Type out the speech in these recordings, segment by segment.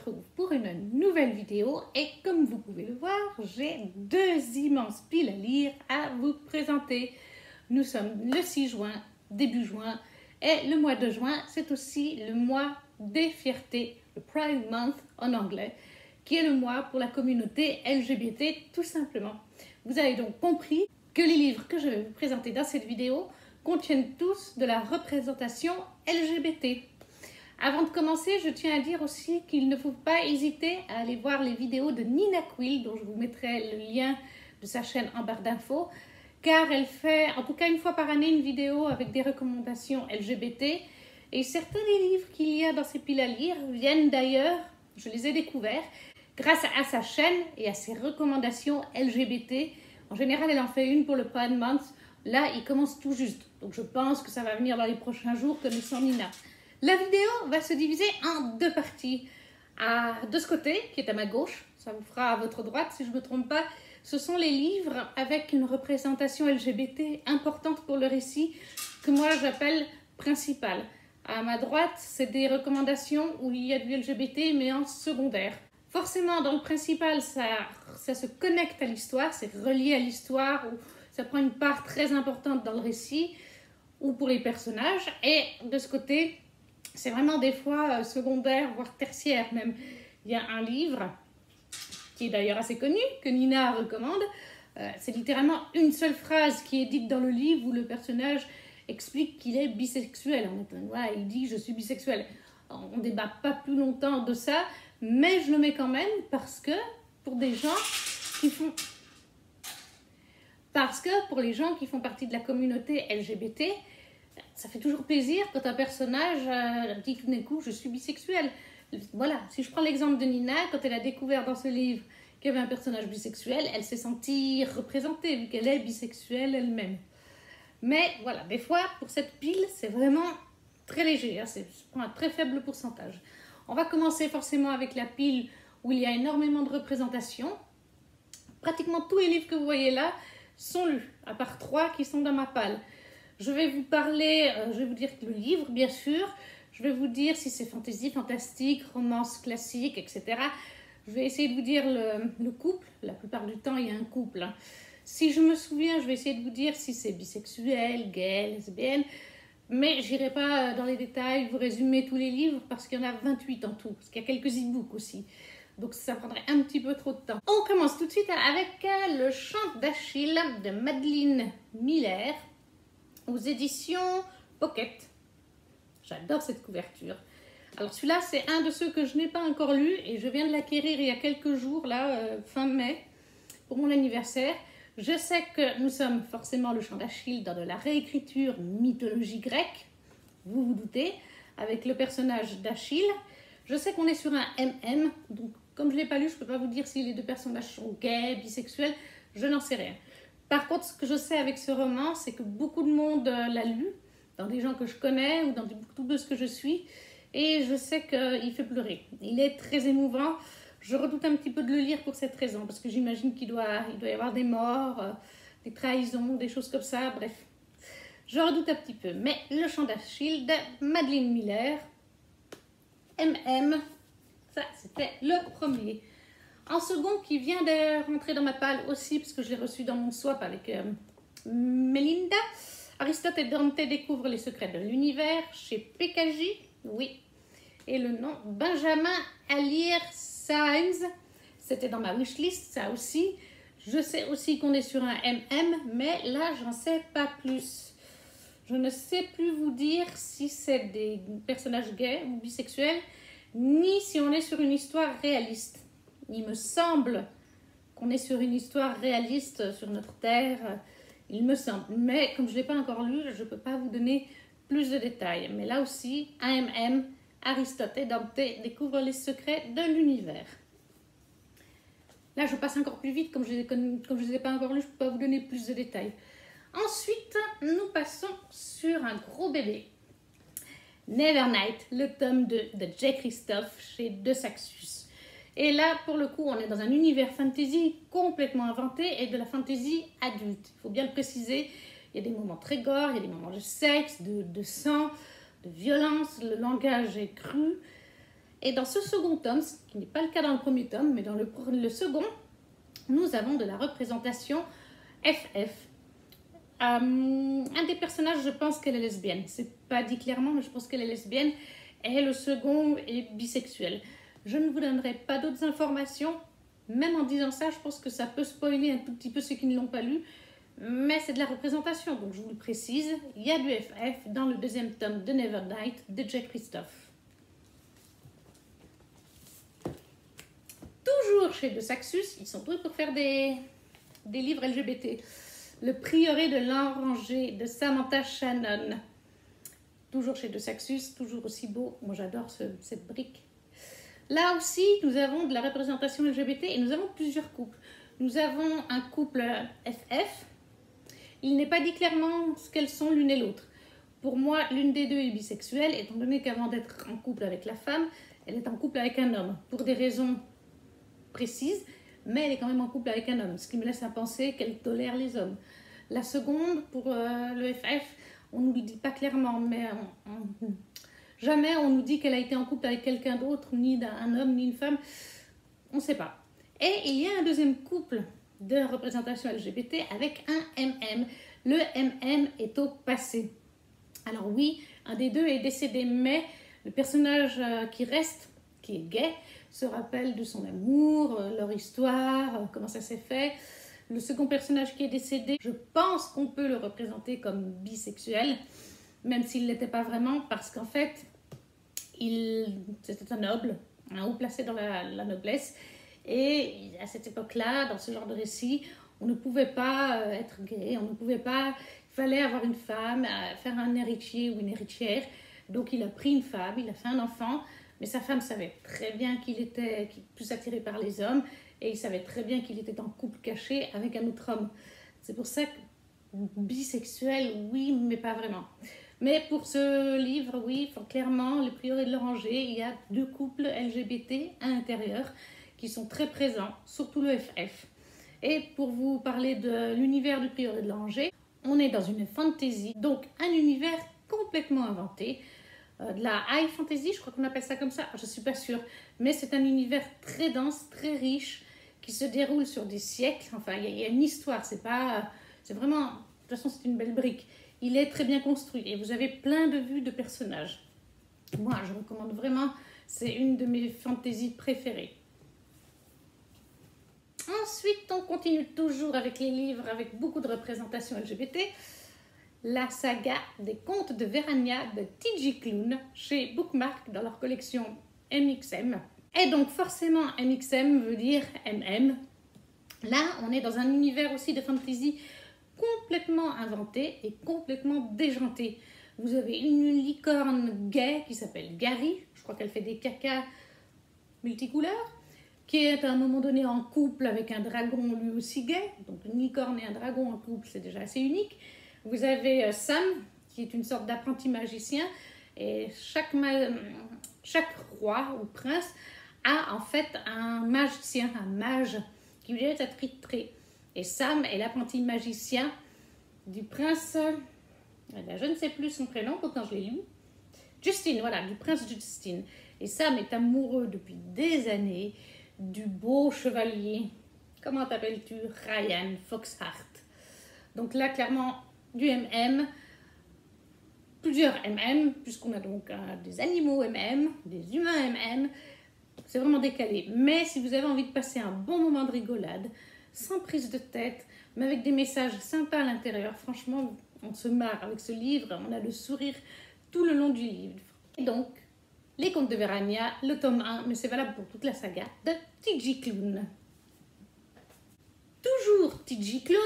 retrouve pour une nouvelle vidéo et comme vous pouvez le voir, j'ai deux immenses piles à lire à vous présenter. Nous sommes le 6 juin, début juin, et le mois de juin, c'est aussi le mois des fiertés, le Pride Month en anglais, qui est le mois pour la communauté LGBT tout simplement. Vous avez donc compris que les livres que je vais vous présenter dans cette vidéo contiennent tous de la représentation LGBT. Avant de commencer, je tiens à dire aussi qu'il ne faut pas hésiter à aller voir les vidéos de Nina Quill, dont je vous mettrai le lien de sa chaîne en barre d'infos, car elle fait, en tout cas une fois par année, une vidéo avec des recommandations LGBT. Et certains des livres qu'il y a dans ces piles à lire viennent d'ailleurs, je les ai découverts, grâce à sa chaîne et à ses recommandations LGBT. En général, elle en fait une pour le Pride Month. Là, il commence tout juste. Donc je pense que ça va venir dans les prochains jours, connaissant Nina. La vidéo va se diviser en deux parties. De ce côté, qui est à ma gauche, ça vous fera à votre droite si je ne me trompe pas, ce sont les livres avec une représentation LGBT importante pour le récit, que moi j'appelle principale. À ma droite, c'est des recommandations où il y a du LGBT, mais en secondaire. Forcément, dans le principal, ça se connecte à l'histoire, c'est relié à l'histoire, où ça prend une part très importante dans le récit, ou pour les personnages. Et de ce côté, c'est vraiment des fois secondaire, voire tertiaire même. Il y a un livre, qui est d'ailleurs assez connu, que Nina recommande. C'est littéralement une seule phrase qui est dite dans le livre où le personnage explique qu'il est bisexuel. Voilà, il dit « je suis bisexuel ». On ne débat pas plus longtemps de ça, mais je le mets quand même parce que pour des gens qui font... Parce que pour les gens qui font partie de la communauté LGBT, ça fait toujours plaisir quand un personnage dit tout d'un coup « je suis bisexuel ». Voilà, si je prends l'exemple de Nina, quand elle a découvert dans ce livre qu'il y avait un personnage bisexuel, elle s'est sentie représentée vu qu'elle est bisexuelle elle-même. Mais voilà, des fois, pour cette pile, c'est vraiment très léger, hein, c'est un très faible pourcentage. On va commencer forcément avec la pile où il y a énormément de représentations. Pratiquement tous les livres que vous voyez là sont lus, à part 3 qui sont dans ma palle. Je vais vous parler, je vais vous dire le livre, bien sûr. Je vais vous dire si c'est fantasy, fantastique, romance classique, etc. Je vais essayer de vous dire le couple. La plupart du temps, il y a un couple. Hein. Si je me souviens, je vais essayer de vous dire si c'est bisexuel, gay, lesbienne. Mais je n'irai pas dans les détails, vous résumer tous les livres parce qu'il y en a 28 en tout. Parce qu'il y a quelques e-books aussi. Donc ça prendrait un petit peu trop de temps. On commence tout de suite avec Le Chant d'Achille de Madeline Miller aux éditions Pocket. J'adore cette couverture. Alors celui-là, c'est un de ceux que je n'ai pas encore lu et je viens de l'acquérir il y a quelques jours, là, fin mai, pour mon anniversaire. Je sais que nous sommes forcément le Chant d'Achille dans de la réécriture mythologie grecque, vous vous doutez, avec le personnage d'Achille. Je sais qu'on est sur un MM, donc comme je ne l'ai pas lu, je ne peux pas vous dire si les deux personnages sont gays, bisexuels, je n'en sais rien. Par contre, ce que je sais avec ce roman, c'est que beaucoup de monde l'a lu, dans des gens que je connais ou dans des booktubeuses que je suis, et je sais qu'il fait pleurer. Il est très émouvant. Je redoute un petit peu de le lire pour cette raison, parce que j'imagine qu'il doit y avoir des morts, des trahisons, des choses comme ça, bref. Je redoute un petit peu. Mais Le Chant d'Achille de Madeline Miller, MM, ça c'était le premier. En second, qui vient de rentrer dans ma palle aussi, parce que je l'ai reçu dans mon swap avec Melinda, Aristote et Dante découvrent les secrets de l'univers chez PKJ, oui. Et le nom Benjamin Alire Saenz, c'était dans ma wishlist, ça aussi. Je sais aussi qu'on est sur un MM, mais là, j'en sais pas plus. Je ne sais plus vous dire si c'est des personnages gays ou bisexuels, ni si on est sur une histoire réaliste. Il me semble qu'on est sur une histoire réaliste sur notre Terre, il me semble. Mais comme je ne l'ai pas encore lu, je ne peux pas vous donner plus de détails. Mais là aussi, AMM, Aristote et Dante découvrent les secrets de l'univers. Là, je passe encore plus vite, comme je ne les ai pas encore lus, je ne peux pas vous donner plus de détails. Ensuite, nous passons sur un gros bébé. Nevernight, le tome 2 de Jay Christophe chez De Saxus. Et là, pour le coup, on est dans un univers fantasy complètement inventé et de la fantasy adulte. Il faut bien le préciser, il y a des moments très gore, il y a des moments de sexe, de sang, de violence, le langage est cru. Et dans ce second tome, ce qui n'est pas le cas dans le premier tome, mais dans le second, nous avons de la représentation FF. Un des personnages, je pense qu'elle est lesbienne. C'est pas dit clairement, mais je pense qu'elle est lesbienne. Et le second est bisexuel. Je ne vous donnerai pas d'autres informations. Même en disant ça, je pense que ça peut spoiler un tout petit peu ceux qui ne l'ont pas lu. Mais c'est de la représentation, donc je vous le précise. Il y a du FF dans le deuxième tome de Nevernight de Jack Christophe. Toujours chez De Saxus, ils sont doués pour faire des livres LGBT. Le prieuré de l'Oranger de Samantha Shannon. Toujours chez De Saxus, toujours aussi beau. Moi j'adore cette brique. Là aussi, nous avons de la représentation LGBT et nous avons plusieurs couples. Nous avons un couple FF. Il n'est pas dit clairement ce qu'elles sont l'une et l'autre. Pour moi, l'une des deux est bisexuelle, étant donné qu'avant d'être en couple avec la femme, elle est en couple avec un homme. Pour des raisons précises, mais elle est quand même en couple avec un homme, ce qui me laisse à penser qu'elle tolère les hommes. La seconde, pour le FF, on ne nous le dit pas clairement, mais jamais on nous dit qu'elle a été en couple avec quelqu'un d'autre, ni un homme, ni une femme. On ne sait pas. Et il y a un deuxième couple de représentation LGBT avec un MM. Le MM est au passé. Alors oui, un des deux est décédé, mais le personnage qui reste, qui est gay, se rappelle de son amour, leur histoire, comment ça s'est fait. Le second personnage qui est décédé, je pense qu'on peut le représenter comme bisexuel, même s'il ne l'était pas vraiment, parce qu'en fait, c'était un noble, un haut placé dans la noblesse. Et à cette époque-là, dans ce genre de récit, on ne pouvait pas être gay, on ne pouvait pas, il fallait avoir une femme, faire un héritier ou une héritière. Donc il a pris une femme, il a fait un enfant, mais sa femme savait très bien qu'il était plus attiré par les hommes et il savait très bien qu'il était en couple caché avec un autre homme. C'est pour ça que bisexuel, oui, mais pas vraiment. Mais pour ce livre, oui, clairement, Le prieuré de l'Oranger, il y a deux couples LGBT à l'intérieur qui sont très présents, surtout le FF. Et pour vous parler de l'univers du prieuré de l'Oranger, on est dans une fantasy, donc un univers complètement inventé, de la high fantasy, je crois qu'on appelle ça comme ça, je ne suis pas sûre, mais c'est un univers très dense, très riche, qui se déroule sur des siècles. Enfin, il y a une histoire, c'est vraiment, de toute façon c'est une belle brique. Il est très bien construit et vous avez plein de vues de personnages. Moi, je recommande vraiment, c'est une de mes fantaisies préférées. Ensuite, on continue toujours avec les livres, avec beaucoup de représentations LGBT. La saga des contes de Verania de T.J. Klune chez Bookmark dans leur collection MXM. Et donc forcément, MXM veut dire MM. Là, on est dans un univers aussi de fantasy complètement inventé et complètement déjanté. Vous avez une licorne gay qui s'appelle Gary, je crois qu'elle fait des cacas multicouleurs, qui est à un moment donné en couple avec un dragon lui aussi gay. Donc une licorne et un dragon en couple, c'est déjà assez unique. Vous avez Sam, qui est une sorte d'apprenti magicien, et chaque roi ou prince a en fait un magicien, un mage, qui lui est attitré. Et Sam est l'apprenti magicien du prince, je ne sais plus son prénom, pourtant je l'ai lu, Justin, voilà, du prince Justin. Et Sam est amoureux depuis des années du beau chevalier, comment t'appelles-tu, Ryan Foxhart. Donc là, clairement, du MM, plusieurs MM, puisqu'on a donc des animaux MM, des humains MM, c'est vraiment décalé. Mais si vous avez envie de passer un bon moment de rigolade, sans prise de tête, mais avec des messages sympas à l'intérieur, franchement, on se marre avec ce livre, on a le sourire tout le long du livre. Et donc, Les Contes de Verania, le tome 1, mais c'est valable pour toute la saga, de T.J. Klune. Toujours T.J. Klune,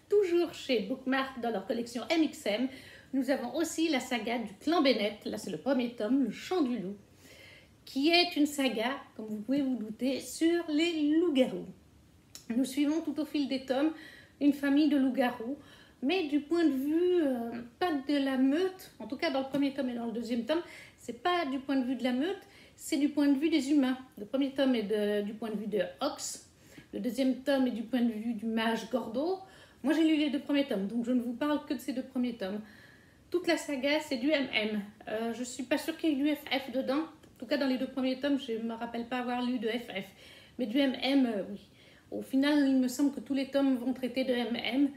toujours chez Bookmark dans leur collection MXM, nous avons aussi la saga du clan Bennett, là c'est le premier tome, Le Chant du Loup, qui est une saga, comme vous pouvez vous douter, sur les loups-garous. Nous suivons tout au fil des tomes une famille de loups-garous, mais du point de vue, pas de la meute, en tout cas dans le premier tome et dans le deuxième tome, c'est pas du point de vue de la meute, c'est du point de vue des humains. Le premier tome est du point de vue de Ox, le deuxième tome est du point de vue du mage Gordo. Moi j'ai lu les deux premiers tomes, donc je ne vous parle que de ces deux premiers tomes. Toute la saga c'est du MM, je suis pas sûre qu'il y ait du FF dedans, tout cas, dans les 2 premiers tomes, je ne me rappelle pas avoir lu de FF. Mais du MM, oui. Au final, il me semble que tous les tomes vont traiter de MM.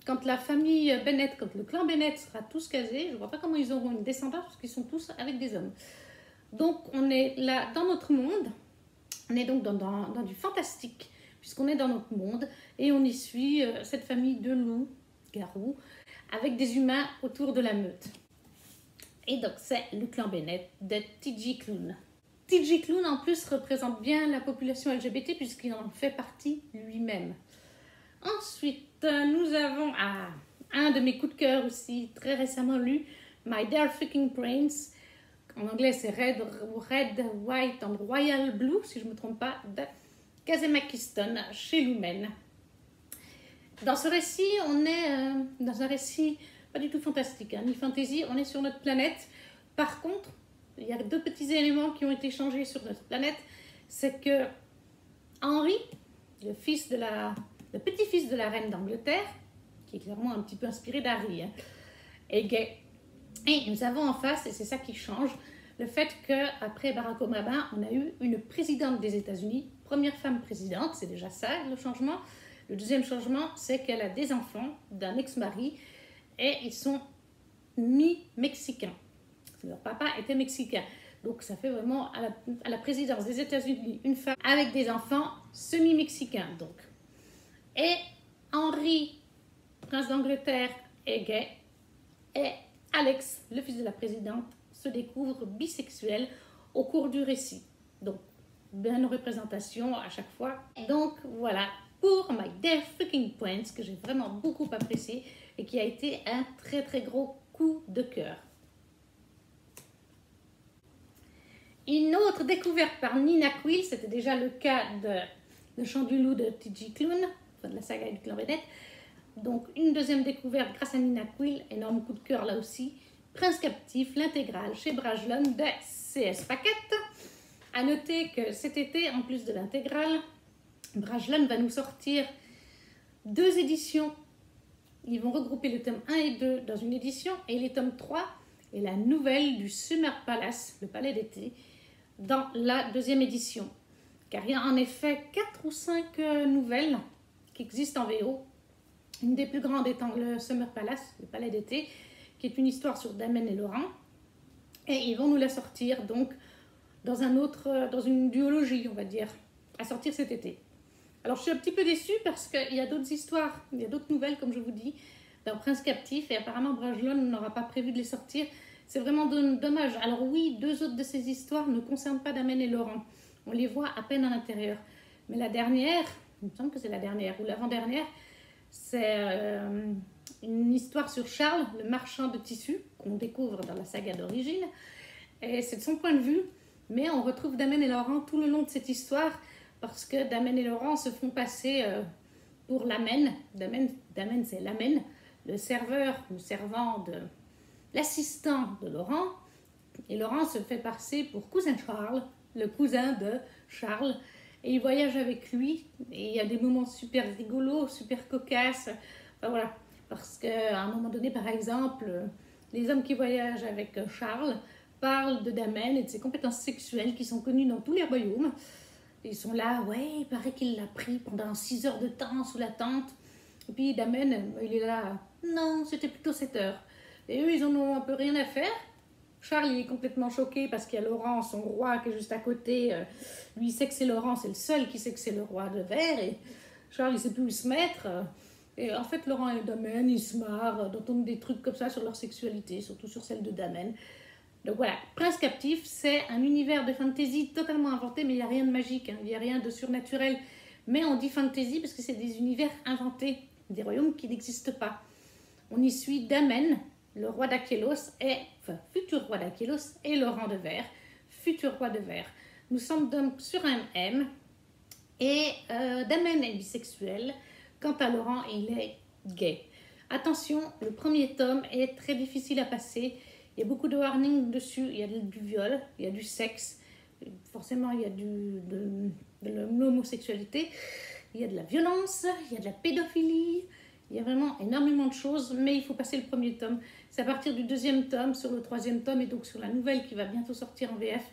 Quand la famille Bennett, quand le clan Bennett sera tous casé, je ne vois pas comment ils auront une descendance parce qu'ils sont tous avec des hommes. Donc, on est là dans notre monde. On est donc dans du fantastique, puisqu'on est dans notre monde. Et on y suit cette famille de loups-garous, avec des humains autour de la meute. Et donc, c'est le clan Bennett de T.J. Klune. T.J. Klune, en plus, représente bien la population LGBT, puisqu'il en fait partie lui-même. Ensuite, nous avons un de mes coups de cœur aussi, très récemment lu, My Dear Fucking Prince. En anglais, c'est Red, White and Royal Blue, si je ne me trompe pas, de Kazema Kiston, chez Lumen. Dans ce récit, on est dans un récit pas du tout fantastique, hein, ni fantasy, on est sur notre planète. Par contre, il y a 2 petits éléments qui ont été changés sur notre planète. C'est que Henry, le petit-fils de la reine d'Angleterre, qui est clairement un petit peu inspiré d'Harry, hein, est gay. Et nous avons en face, et c'est ça qui change, le fait qu'après Barack Obama, on a eu une présidente des États-Unis, première femme présidente, c'est déjà ça le changement. Le deuxième changement, c'est qu'elle a des enfants d'un ex-mari et ils sont mi-mexicains. Leur papa était mexicain. Donc ça fait vraiment à la présidence des États-Unis une femme avec des enfants semi-mexicains. Donc. Et Henry, prince d'Angleterre, est gay. Et Alex, le fils de la présidente, se découvre bisexuel au cours du récit. Donc, bien de représentation à chaque fois. Donc, voilà, pour My Dear Fucking Prince, que j'ai vraiment beaucoup apprécié et qui a été un très très gros coup de cœur. Une autre découverte par Nina Quill, c'était déjà le cas de Le Chant du Loup de T.J. Klune, enfin de la saga du clan Bennett. Donc une deuxième découverte grâce à Nina Quill, énorme coup de cœur là aussi. Prince captif, l'intégrale chez Brajlon de CS Packet. A noter que cet été, en plus de l'intégrale, Brajlon va nous sortir 2 éditions. Ils vont regrouper le tome 1 et 2 dans une édition et les tomes 3 et la nouvelle du Summer Palace, le palais d'été, dans la 2e édition. Car il y a en effet 4 ou 5 nouvelles qui existent en VO. Une des plus grandes étant le Summer Palace, le palais d'été, qui est une histoire sur Damen et Laurent. Et ils vont nous la sortir donc dans une duologie, on va dire, à sortir cet été. Alors je suis un petit peu déçue parce qu'il y a d'autres histoires, il y a d'autres nouvelles, comme je vous dis, d'un prince captif, et apparemment Brajlon n'aura pas prévu de les sortir. C'est vraiment dommage. Alors oui, 2 autres de ces histoires ne concernent pas Damen et Laurent. On les voit à peine à l'intérieur. Mais la dernière, il me semble que c'est la dernière, ou l'avant-dernière, c'est une histoire sur Charles, le marchand de tissus, qu'on découvre dans la saga d'origine. Et c'est de son point de vue, mais on retrouve Damen et Laurent tout le long de cette histoire, parce que Damen et Laurent se font passer pour Lamen. Damen c'est Lamen, le servant de l'assistant de Laurent. Et Laurent se fait passer pour cousin Charles, le cousin de Charles. Et il voyage avec lui. Et il y a des moments super rigolos, super cocasses. Enfin, voilà. Parce qu'à un moment donné, par exemple, les hommes qui voyagent avec Charles parlent de Damen et de ses compétences sexuelles qui sont connues dans tous les royaumes. Ils sont là, ouais, il paraît qu'il l'a pris pendant 6 heures de temps sous la tente. Et puis Damen, il est là, non, c'était plutôt 7 heures. Et eux, ils en ont un peu rien à faire. Charles, il est complètement choqué parce qu'il y a Laurent, son roi, qui est juste à côté. Lui, il sait que c'est Laurent, c'est le seul qui sait que c'est le roi de verre. Et Charles, il ne sait plus où se mettre. Et en fait, Laurent et Damen, ils se marrent d'entendre des trucs comme ça sur leur sexualité, surtout sur celle de Damen. Donc voilà, Prince captif, c'est un univers de fantasy totalement inventé, mais il n'y a rien de magique, hein, il n'y a rien de surnaturel. Mais on dit fantasy parce que c'est des univers inventés, des royaumes qui n'existent pas. On y suit Damen, le roi d'Achelos, futur roi d'Achelos, et Laurent de Verre, futur roi de Verre. Nous sommes donc sur un M, et Damen est bisexuel, quant à Laurent, il est gay. Attention, le premier tome est très difficile à passer. Il y a beaucoup de warnings dessus, il y a du viol, il y a du sexe, forcément il y a de l'homosexualité, il y a de la violence, il y a de la pédophilie, Il y a vraiment énormément de choses, mais il faut passer le premier tome. C'est à partir du deuxième tome, sur le troisième tome, et donc sur la nouvelle qui va bientôt sortir en VF,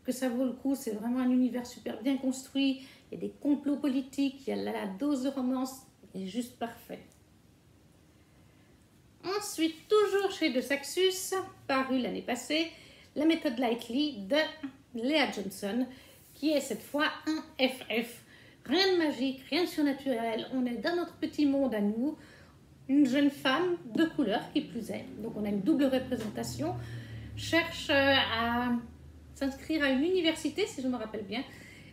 que ça vaut le coup. C'est vraiment un univers super bien construit. Il y a des complots politiques, il y a la dose de romance, il est juste parfait. Ensuite, toujours chez De Saxus, paru l'année passée, La méthode Lightly de Leah Johnson, qui est cette fois un FF. Rien de magique, rien de surnaturel, on est dans notre petit monde à nous, une jeune femme de couleur qui plus est, donc on a une double représentation, cherche à s'inscrire à une université, si je me rappelle bien,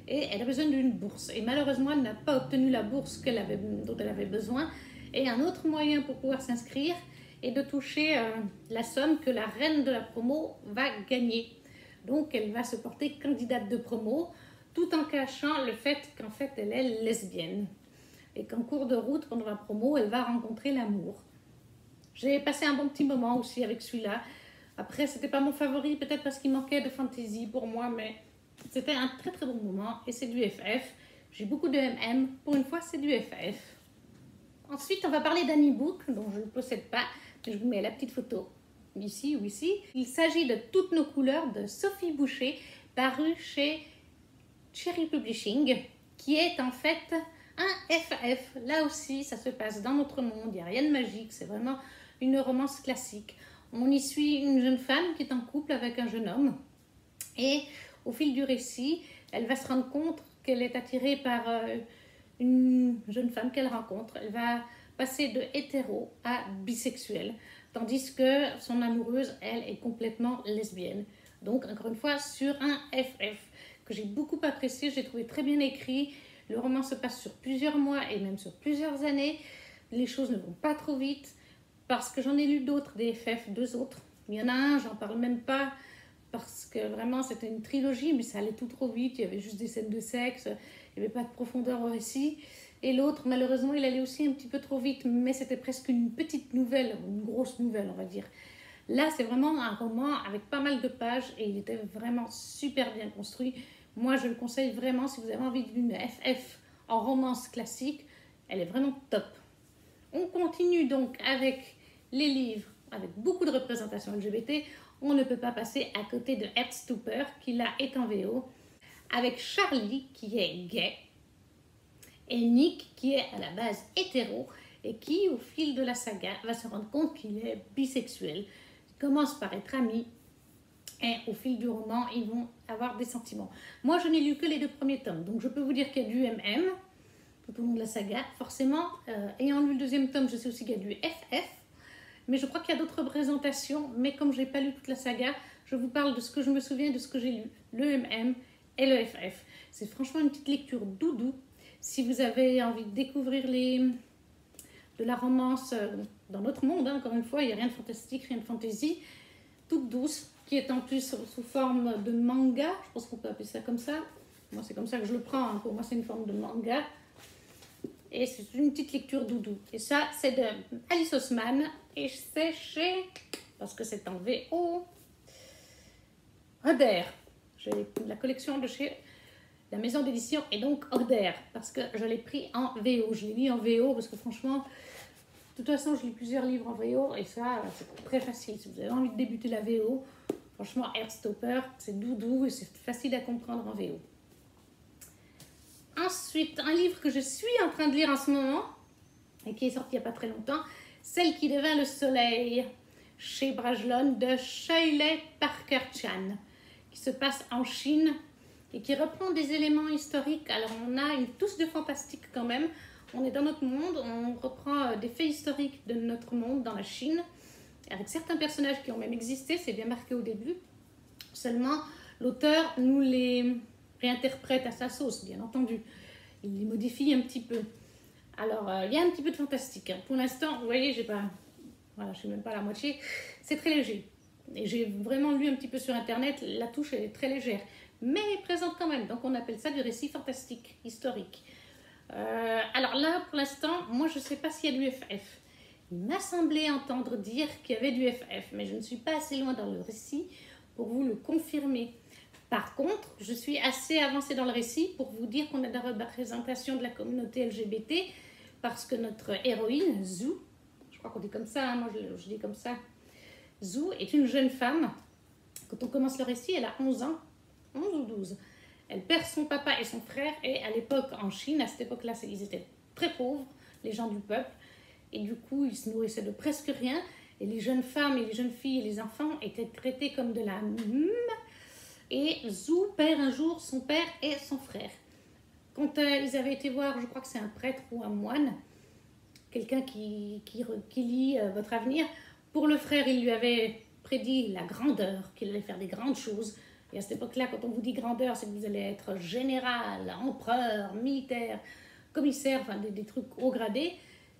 et elle a besoin d'une bourse. Et malheureusement, elle n'a pas obtenu la bourse dont elle avait besoin. Et un autre moyen pour pouvoir s'inscrire est de toucher la somme que la reine de la promo va gagner. Donc, elle va se porter candidate de promo, tout en cachant le fait qu'en fait, elle est lesbienne. Et qu'en cours de route, pendant la promo, elle va rencontrer l'amour. J'ai passé un bon petit moment aussi avec celui-là. Après, c'était pas mon favori, peut-être parce qu'il manquait de fantaisie pour moi, mais c'était un très très bon moment et c'est du FF. J'ai beaucoup de MM, pour une fois c'est du FF. Ensuite, on va parler d'Annie Book, dont je ne possède pas, mais je vous mets la petite photo ici ou ici. Il s'agit de Toutes nos couleurs de Sophie Boucher, paru chez Cherry Publishing, qui est en fait un FF. Là aussi, ça se passe dans notre monde, il n'y a rien de magique, c'est vraiment une romance classique. On y suit une jeune femme qui est en couple avec un jeune homme et au fil du récit, elle va se rendre compte qu'elle est attirée par une jeune femme qu'elle rencontre. Elle va passer de hétéro à bisexuelle, tandis que son amoureuse, elle, est complètement lesbienne. Donc, encore une fois, sur un FF que j'ai beaucoup apprécié, j'ai trouvé très bien écrit. Le roman se passe sur plusieurs mois et même sur plusieurs années. Les choses ne vont pas trop vite parce que j'en ai lu d'autres, des FF, deux autres. Il y en a un, j'en parle même pas parce que vraiment c'était une trilogie, mais ça allait tout trop vite. Il y avait juste des scènes de sexe, il n'y avait pas de profondeur au récit. Et l'autre, malheureusement, il allait aussi un petit peu trop vite, mais c'était presque une petite nouvelle, une grosse nouvelle, on va dire. Là, c'est vraiment un roman avec pas mal de pages et il était vraiment super bien construit. Moi, je le conseille vraiment si vous avez envie d'une FF en romance classique. Elle est vraiment top. On continue donc avec les livres avec beaucoup de représentations LGBT. On ne peut pas passer à côté de Heartstopper qui là est en VO, avec Charlie qui est gay et Nick qui est à la base hétéro et qui au fil de la saga va se rendre compte qu'il est bisexuel. Ils commencent par être amis et au fil du roman ils vont avoir des sentiments. Moi je n'ai lu que les deux premiers tomes, donc je peux vous dire qu'il y a du MM tout au long de la saga. Forcément, ayant lu le deuxième tome, je sais aussi qu'il y a du FF. Mais je crois qu'il y a d'autres représentations, mais comme je n'ai pas lu toute la saga, je vous parle de ce que je me souviens, de ce que j'ai lu, le MM et le FF. C'est franchement une petite lecture doudou. Si vous avez envie de découvrir de la romance dans notre monde, hein, encore une fois, il n'y a rien de fantastique, rien de fantaisie, toute douce, qui est en plus sous forme de manga, je pense qu'on peut appeler ça comme ça. Moi, c'est comme ça que je le prends, hein. Pour moi, c'est une forme de manga. Et c'est une petite lecture doudou. Et ça, c'est de Alice Oseman. Et c'est chez, parce que c'est en VO, Oder. J'ai la collection de chez la maison d'édition et donc Oder. Parce que je l'ai pris en VO. Je l'ai mis en VO parce que franchement, de toute façon, je lis plusieurs livres en VO. Et ça, c'est très facile. Si vous avez envie de débuter la VO, franchement, Heartstopper, c'est doudou et c'est facile à comprendre en VO. Ensuite, un livre que je suis en train de lire en ce moment, et qui est sorti il n'y a pas très longtemps, Celle qui devint le soleil, chez Brajlon, de Shirley Parker Chan, qui se passe en Chine et qui reprend des éléments historiques. Alors, on a une touche de fantastique quand même. On est dans notre monde, on reprend des faits historiques de notre monde dans la Chine, avec certains personnages qui ont même existé, c'est bien marqué au début. Seulement, l'auteur nous les réinterprète à sa sauce, bien entendu. Il les modifie un petit peu. Alors, il y a un petit peu de fantastique. Hein. Pour l'instant, vous voyez, je suis même pas à la moitié. C'est très léger. Et j'ai vraiment lu un petit peu sur Internet, la touche est très légère. Mais elle est présente quand même. Donc, on appelle ça du récit fantastique, historique. Alors là, pour l'instant, moi, je ne sais pas s'il y a du FF. Il m'a semblé entendre dire qu'il y avait du FF, mais je ne suis pas assez loin dans le récit pour vous le confirmer. Par contre, je suis assez avancée dans le récit pour vous dire qu'on a des représentations de la communauté LGBT parce que notre héroïne, Zou, je crois qu'on dit comme ça, hein, moi je dis comme ça, Zou est une jeune femme. Quand on commence le récit, elle a 11 ans, 11 ou 12. Elle perd son papa et son frère, et à l'époque, en Chine, à cette époque-là, ils étaient très pauvres, les gens du peuple, et du coup, ils se nourrissaient de presque rien, et les jeunes femmes et les jeunes filles et les enfants étaient traités comme de la et Zou perd un jour son père et son frère. Quand ils avaient été voir, je crois que c'est un prêtre ou un moine, quelqu'un qui lit votre avenir, pour le frère, il lui avait prédit la grandeur, qu'il allait faire des grandes choses. Et à cette époque-là, quand on vous dit grandeur, c'est que vous allez être général, empereur, militaire, commissaire, enfin des trucs haut gradés.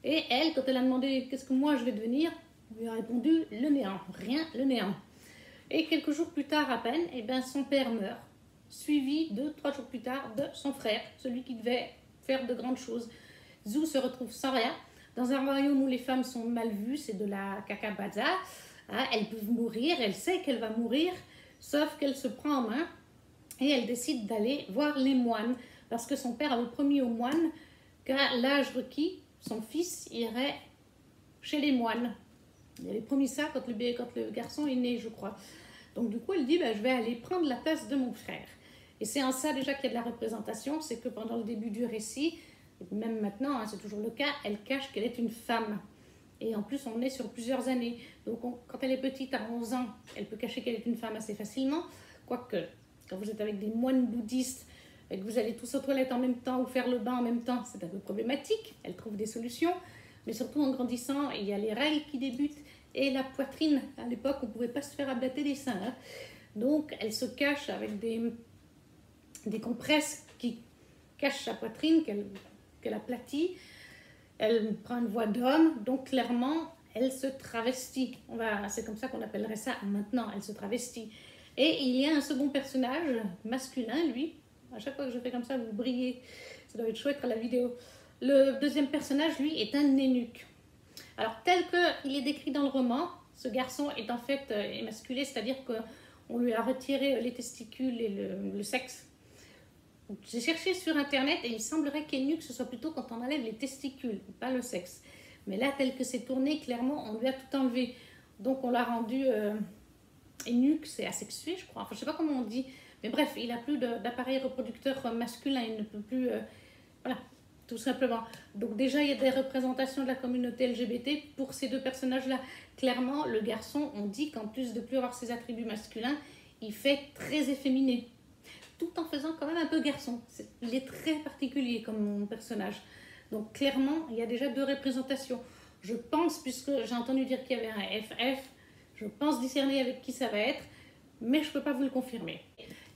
Et elle, quand elle a demandé qu'est-ce que moi je vais devenir, on lui a répondu le néant, rien, le néant. Et quelques jours plus tard à peine, eh ben, son père meurt, suivi 2-3 jours plus tard de son frère, celui qui devait faire de grandes choses. Zou se retrouve sans rien, dans un royaume où les femmes sont mal vues, c'est de la cacabaza. Hein, elles peuvent mourir, elle sait qu'elle va mourir, sauf qu'elle se prend en main et elle décide d'aller voir les moines, parce que son père avait promis aux moines qu'à l'âge requis, son fils irait chez les moines. Il avait promis ça quand le garçon est né, je crois. Donc du coup, elle dit, je vais aller prendre la place de mon frère. Et c'est en ça déjà qu'il y a de la représentation, c'est que pendant le début du récit, même maintenant, hein, c'est toujours le cas, elle cache qu'elle est une femme. Et en plus, on est sur plusieurs années. Donc quand elle est petite, à 11 ans, elle peut cacher qu'elle est une femme assez facilement. Quoique, quand vous êtes avec des moines bouddhistes et que vous allez tous aux toilettes en même temps ou faire le bain en même temps, c'est un peu problématique. Elle trouve des solutions. Mais surtout en grandissant, il y a les règles qui débutent et la poitrine. À l'époque, on ne pouvait pas se faire ablater les seins. Hein. Donc, elle se cache avec des compresses qui cachent sa poitrine, qu'elle aplatit. Elle prend une voix d'homme, donc clairement, elle se travestit. C'est comme ça qu'on appellerait ça maintenant, elle se travestit. Et il y a un second personnage masculin, lui. À chaque fois que je fais comme ça, vous brillez. Ça doit être chouette à la vidéo. Le deuxième personnage, lui, est un eunuque. Alors, tel qu'il est décrit dans le roman, ce garçon est en fait émasculé, c'est-à-dire qu'on lui a retiré les testicules et le sexe. J'ai cherché sur internet et il semblerait qu'eunuque ce soit plutôt quand on enlève les testicules, pas le sexe. Mais là, tel que c'est tourné, clairement, on lui a tout enlevé. Donc on l'a rendu eunuque, c'est asexué, je crois. Enfin, je sais pas comment on dit. Mais bref, il n'a plus d'appareil reproducteur masculin, il ne peut plus... voilà, tout simplement. Donc déjà, il y a des représentations de la communauté LGBT pour ces deux personnages-là. Clairement, le garçon, on dit qu'en plus de plus avoir ses attributs masculins, il fait très efféminé. Tout en faisant quand même un peu garçon. Il est très particulier comme personnage. Donc clairement, il y a déjà deux représentations. Je pense, puisque j'ai entendu dire qu'il y avait un FF, je pense discerner avec qui ça va être, mais je ne peux pas vous le confirmer.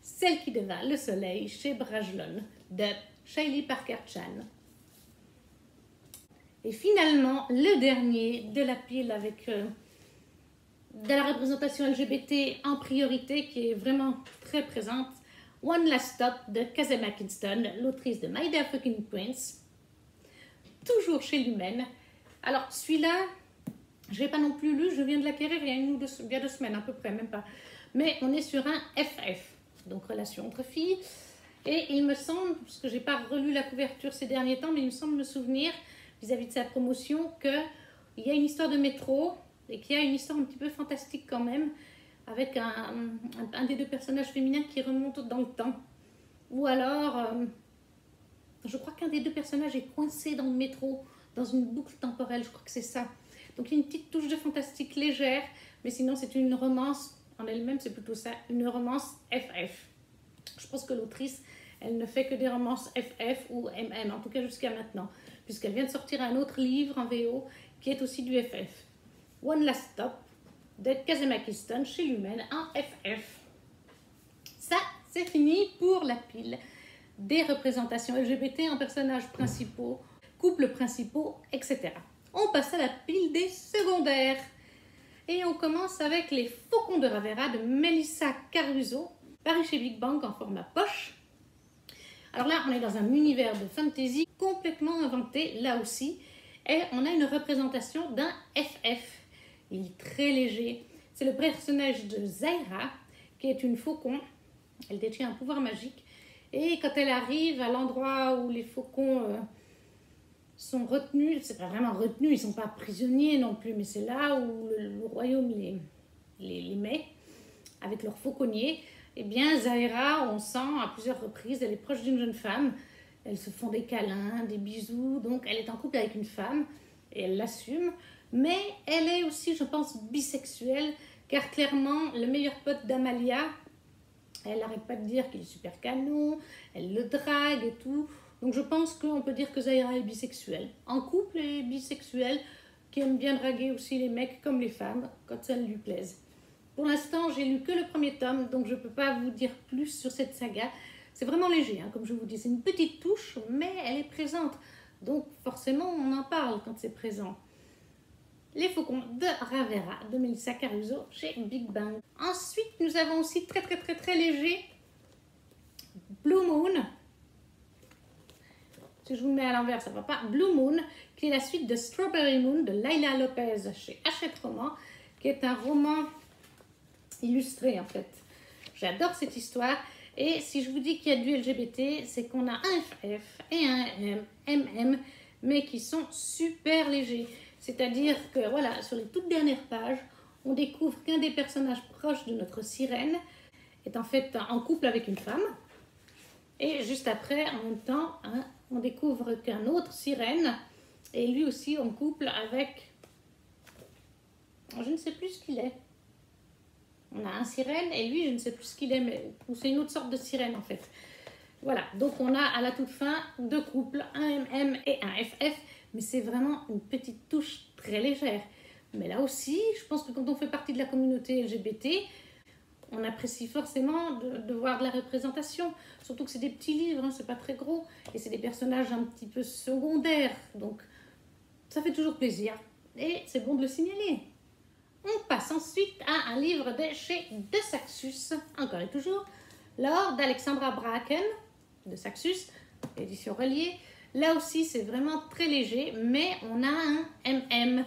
Celle qui devint le soleil chez Brajlon, de Shailene Parker Chan. Et finalement, le dernier de la pile avec de la représentation LGBT en priorité, qui est vraiment très présente, One Last Stop de Kazema Kingston, l'autrice de My Dear Fucking Prince, toujours chez Lumen. Alors, celui-là, je n'ai pas non plus lu, je viens de l'acquérir il y a 2 semaines à peu près, même pas. Mais on est sur un FF, donc relation entre filles. Et il me semble, parce que je n'ai pas relu la couverture ces derniers temps, mais il me semble me souvenir, vis-à-vis de sa promotion, qu'il y a une histoire de métro et qu'il y a une histoire un petit peu fantastique quand même, avec un des deux personnages féminins qui remonte dans le temps. Ou alors, je crois qu'un des deux personnages est coincé dans le métro, dans une boucle temporelle, je crois que c'est ça. Donc il y a une petite touche de fantastique légère, mais sinon c'est une romance, en elle-même c'est plutôt ça, une romance FF. Je pense que l'autrice, elle ne fait que des romances FF ou MM, en tout cas jusqu'à maintenant, puisqu'elle vient de sortir un autre livre en VO qui est aussi du FF. One Last Stop, de Kazema Kingston chez Lumen en FF. Ça, c'est fini pour la pile des représentations LGBT en personnages principaux, couples principaux, etc. On passe à la pile des secondaires. Et on commence avec Les Faucons de Ravera de Melissa Caruso, paru chez Big Bang en format poche. Alors là, on est dans un univers de fantasy complètement inventé, là aussi, et on a une représentation d'un FF. Il est très léger. C'est le personnage de Zaira, qui est une faucon. Elle détient un pouvoir magique. Et quand elle arrive à l'endroit où les faucons sont retenus, c'est pas vraiment retenu, ils sont pas prisonniers non plus, mais c'est là où le royaume les met, avec leur fauconnier. Eh bien, Zaira, on sent à plusieurs reprises, elle est proche d'une jeune femme, elles se font des câlins, des bisous, donc elle est en couple avec une femme, et elle l'assume, mais elle est aussi, je pense, bisexuelle, car clairement, le meilleur pote d'Amalia, elle n'arrête pas de dire qu'il est super canon, elle le drague et tout. Donc je pense qu'on peut dire que Zaira est bisexuelle. En couple, elle est bisexuelle, qui aime bien draguer aussi les mecs comme les femmes, quand ça lui plaise. Pour l'instant, j'ai lu que le premier tome, donc je ne peux pas vous dire plus sur cette saga. C'est vraiment léger, hein, comme je vous dis. C'est une petite touche, mais elle est présente. Donc forcément, on en parle quand c'est présent. Les Faucons de Ravera de Melissa Caruso chez Big Bang. Ensuite, nous avons aussi très léger Blue Moon. Si je vous le mets à l'envers, ça ne va pas. Blue Moon, qui est la suite de Strawberry Moon de Laila Lopez chez Hachette Roman, qui est un roman illustré en fait. J'adore cette histoire. Et si je vous dis qu'il y a du LGBT, c'est qu'on a un FF et un MM, mais qui sont super légers. C'est-à-dire que voilà, sur les toutes dernières pages, on découvre qu'un des personnages proches de notre sirène est en fait en couple avec une femme. Et juste après, en même temps, hein, on découvre qu'un autre sirène est lui aussi en couple avec... Je ne sais plus ce qu'il est. On a un sirène et lui, je ne sais plus ce qu'il est, mais c'est une autre sorte de sirène en fait. Voilà, donc on a à la toute fin deux couples, un MM et un FF, mais c'est vraiment une petite touche très légère. Mais là aussi, je pense que quand on fait partie de la communauté LGBT, on apprécie forcément de voir de la représentation. Surtout que c'est des petits livres, hein, c'est pas très gros, et c'est des personnages un petit peu secondaires, donc ça fait toujours plaisir. Et c'est bon de le signaler. On passe ensuite à un livre de chez De Saxus, encore et toujours, L'or d'Alexandra Bracken, de Saxus, édition reliée. Là aussi, c'est vraiment très léger, mais on a un MM,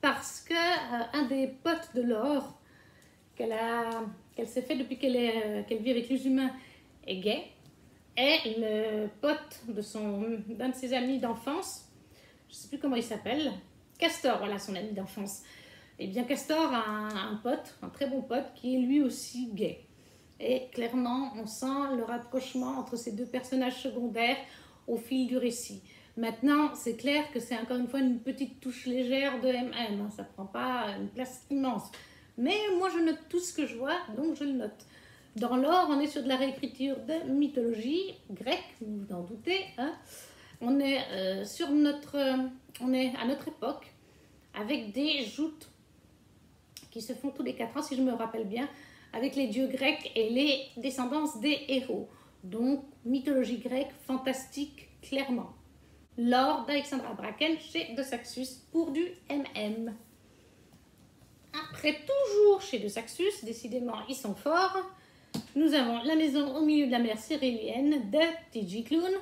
parce que un des potes de Laure, qu'elle s'est fait depuis qu'elle vit avec les humains, est gay, est le pote d'un de ses amis d'enfance, je ne sais plus comment il s'appelle, Castor, voilà son ami d'enfance. Et bien Castor a un pote, un très bon pote, qui est lui aussi gay. Et clairement, on sent le rapprochement entre ces deux personnages secondaires au fil du récit. Maintenant, c'est clair que c'est encore une fois une petite touche légère de MM, hein, ça ne prend pas une place immense. Mais moi, je note tout ce que je vois, donc je le note. Dans l'or, on est sur de la réécriture de mythologie grecque, vous vous en doutez. Hein. On est on est à notre époque, avec des joutes qui se font tous les 4 ans, si je me rappelle bien, avec les dieux grecs et les descendances des héros. Donc, mythologie grecque, fantastique, clairement. L'or d'Alexandra Bracken chez De Saxus pour du MM. Après, toujours chez De Saxus, décidément, ils sont forts. Nous avons La maison au milieu de la mer cyrillienne de T.J. Klune.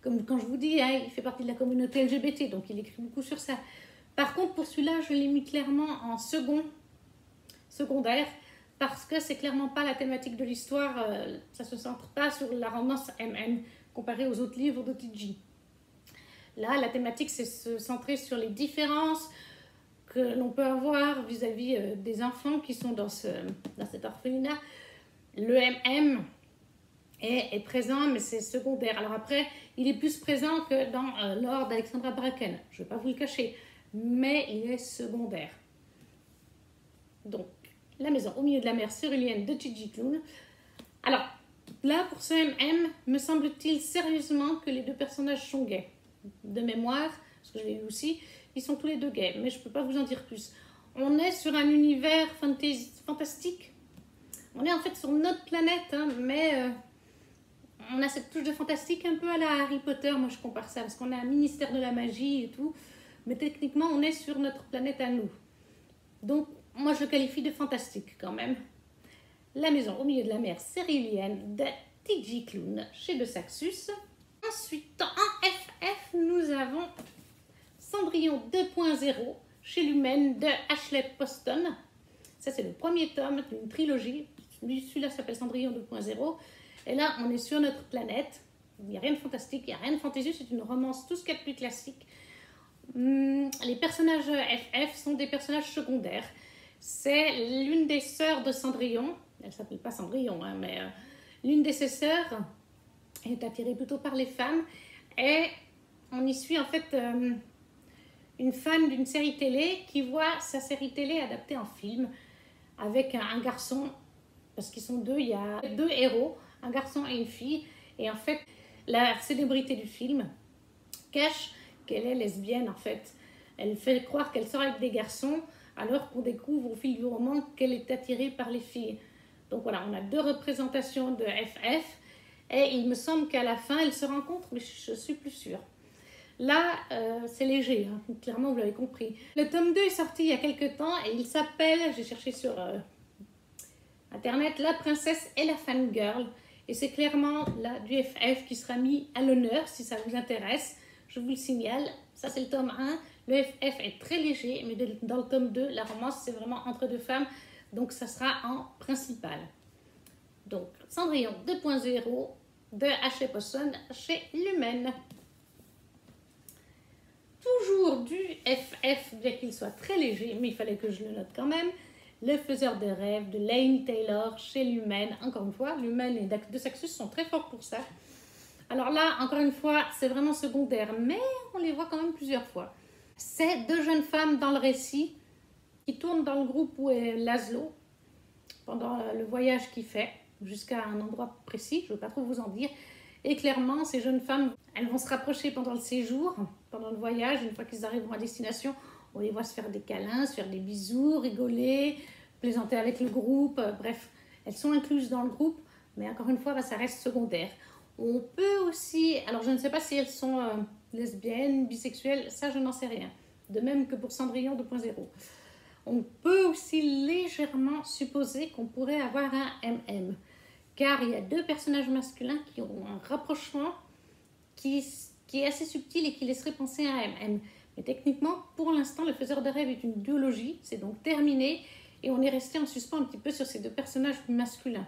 Comme quand je vous dis, hein, il fait partie de la communauté LGBT, donc il écrit beaucoup sur ça. Par contre, pour celui-là, je l'ai mis clairement en secondaire, parce que c'est clairement pas la thématique de l'histoire, ça se centre pas sur la romance MM, comparé aux autres livres de T.J. Là, la thématique, c'est se centrer sur les différences que l'on peut avoir vis-à-vis des enfants qui sont dans cet orphelinat. Le MM est présent, mais c'est secondaire. Alors après, il est plus présent que dans l'or d'Alexandra Bracken, je ne vais pas vous le cacher, mais il est secondaire. Donc, La maison au milieu de la mer cyrillienne de T.J. Klune. Alors, là, pour ce MM, me semble-t-il sérieusement que les deux personnages sont gays. De mémoire, parce que je l'ai lu aussi, ils sont tous les deux gays, mais je ne peux pas vous en dire plus. On est sur un univers fantastique. On est en fait sur notre planète, hein, mais on a cette touche de fantastique un peu à la Harry Potter. Moi, je compare ça, parce qu'on a un ministère de la magie et tout, mais techniquement, on est sur notre planète à nous. Donc, moi, je le qualifie de fantastique quand même. La maison au milieu de la mer cyrillienne de T.J. Klune chez De Saxus. Ensuite, en FF, nous avons Cendrillon 2.0 chez Lumen de Ashley Poston. Ça, c'est le premier tome d'une trilogie. Celui-là s'appelle Cendrillon 2.0. Et là, on est sur notre planète. Il n'y a rien de fantastique, il n'y a rien de fantaisieux, c'est une romance, tout ce qu'il y a de plus classique. Les personnages FF sont des personnages secondaires. C'est l'une des sœurs de Cendrillon, elle ne s'appelle pas Cendrillon, hein, mais l'une de ses sœurs est attirée plutôt par les femmes et on y suit en fait une fan d'une série télé qui voit sa série télé adaptée en film avec un garçon, parce qu'ils sont deux, il y a deux héros, un garçon et une fille, et en fait la célébrité du film cache qu'elle est lesbienne en fait. Elle fait croire qu'elle sort avec des garçons alors qu'on découvre au fil du roman qu'elle est attirée par les filles. Donc voilà, on a deux représentations de FF et il me semble qu'à la fin elles se rencontrent, mais je suis plus sûre. Là, c'est léger, hein, clairement vous l'avez compris. Le tome 2 est sorti il y a quelques temps et il s'appelle, j'ai cherché sur internet, La princesse et la fangirl. Et c'est clairement là du FF qui sera mis à l'honneur si ça vous intéresse. Je vous le signale, ça c'est le tome 1. Le FF est très léger, mais dans le tome 2, la romance c'est vraiment entre deux femmes. Donc ça sera en principal. Donc Cendrillon 2.0 de H.P. Posson chez Lumen. Toujours du FF, bien qu'il soit très léger, mais il fallait que je le note quand même. Le faiseur de rêves de Laini Taylor chez Lumen. Encore une fois, Lumen et De Saxus sont très forts pour ça. Alors là, encore une fois, c'est vraiment secondaire, mais on les voit quand même plusieurs fois. C'est deux jeunes femmes dans le récit qui tournent dans le groupe où est Laszlo pendant le voyage qu'il fait jusqu'à un endroit précis, je ne veux pas trop vous en dire. Et clairement, ces jeunes femmes, elles vont se rapprocher pendant le séjour, pendant le voyage. Une fois qu'ils arriveront à destination, on les voit se faire des câlins, se faire des bisous, rigoler, plaisanter avec le groupe. Bref, elles sont incluses dans le groupe, mais encore une fois, ça reste secondaire. On peut aussi, alors je ne sais pas si elles sont lesbiennes, bisexuelles, ça je n'en sais rien. De même que pour Cendrillon 2.0. On peut aussi légèrement supposer qu'on pourrait avoir un MM. Car il y a deux personnages masculins qui ont un rapprochement qui est assez subtil et qui laisserait penser à un MM. Mais techniquement, pour l'instant, Le Faiseur de Rêves est une duologie, c'est donc terminé, et on est resté en suspens un petit peu sur ces deux personnages masculins.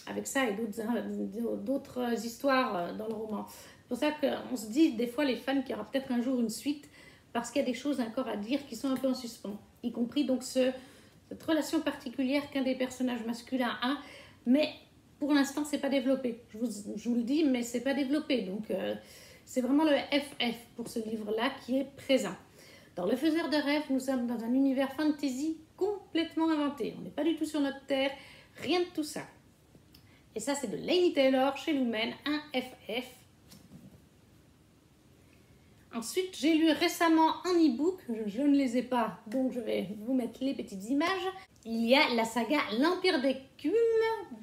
Avec ça et d'autres histoires dans le roman. C'est pour ça qu'on se dit des fois les fans qu'il y aura peut-être un jour une suite, parce qu'il y a des choses encore à dire qui sont un peu en suspens. Y compris donc cette relation particulière qu'un des personnages masculins a, mais pour l'instant, c'est pas développé. Je vous le dis, mais c'est pas développé. Donc, c'est vraiment le FF pour ce livre-là qui est présent. Dans Le Faiseur de Rêves, nous sommes dans un univers fantasy complètement inventé. On n'est pas du tout sur notre terre, rien de tout ça. Et ça, c'est de Laini Taylor chez Lumen, un FF. Ensuite, j'ai lu récemment un e-book, je ne les ai pas, donc je vais vous mettre les petites images. Il y a la saga L'Empire d'écume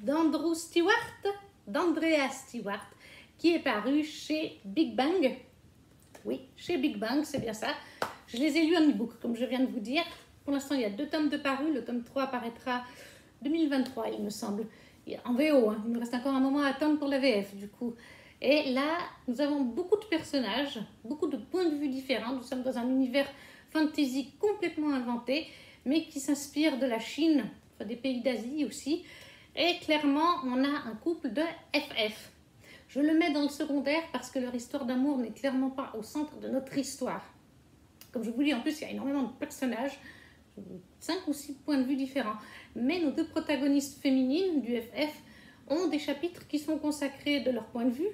d'Andrew Stewart, d'Andrea Stewart, qui est paru chez Big Bang. Oui, chez Big Bang, c'est bien ça. Je les ai lus en e-book, comme je viens de vous dire. Pour l'instant, il y a 2 tomes de parus. Le tome 3 apparaîtra 2023, il me semble. En VO, hein. Il me reste encore un moment à attendre pour la VF, du coup. Et là, nous avons beaucoup de personnages, beaucoup de points de vue différents. Nous sommes dans un univers fantasy complètement inventé, mais qui s'inspire de la Chine, enfin des pays d'Asie aussi. Et clairement, on a un couple de FF. Je le mets dans le secondaire parce que leur histoire d'amour n'est clairement pas au centre de notre histoire. Comme je vous dis, en plus, il y a énormément de personnages, 5 ou 6 points de vue différents. Mais nos 2 protagonistes féminines du FF ont des chapitres qui sont consacrés de leur point de vue.